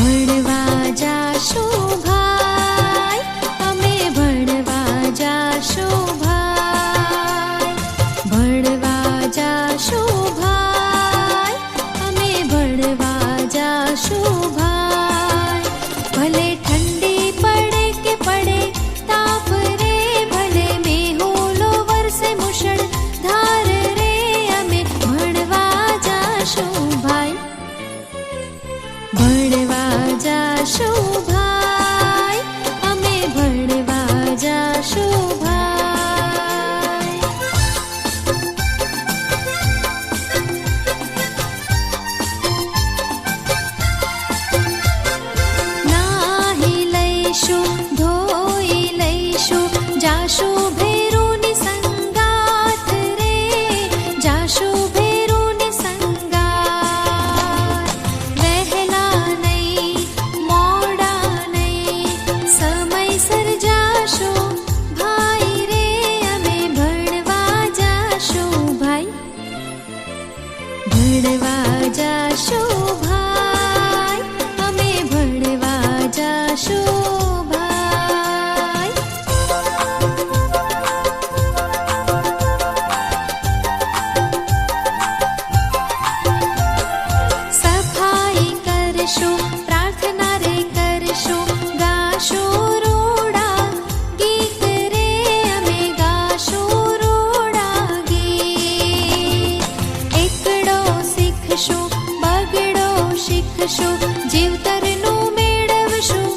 ભણવા જાશું ભાઈ, અમે ભણવા જાશું ભાઈ. ભણવા જાશું ભાઈ, અમે ભણવા જાશું ભાઈ. ભલે ઠંડી પડે કે પડે તાપ રે, ભલે મેહુલો વરસે મુશળધાર રે, અમે ભણવા જાશું ભાઈ. ભણવા જાશું ભાઈ, અમે ભણવા જાશું ભાઈ. નાહી લઈશું, ધોઈ લઈશું, જાશું ભેરુની સંગાથ રે, જાશું ભેરુની સંગાથ. વહેલા નહીં, મોડા નહીં, સમયસર જાશું ભાઈ રે, અમે ભણવા જાશું ભાઈ. ભણવા જાશું ભાઈ, અમે ભણવા જાશું ભાઈ. સફાઈ કરશું, પ્રાર્થના રે કરશું, ગાશું રૂડા ગીત રે, અમે ગાશું રૂડા ગીત. એકડો શીખશું, બગડો શીખશું, જીવતરનું મેળવશું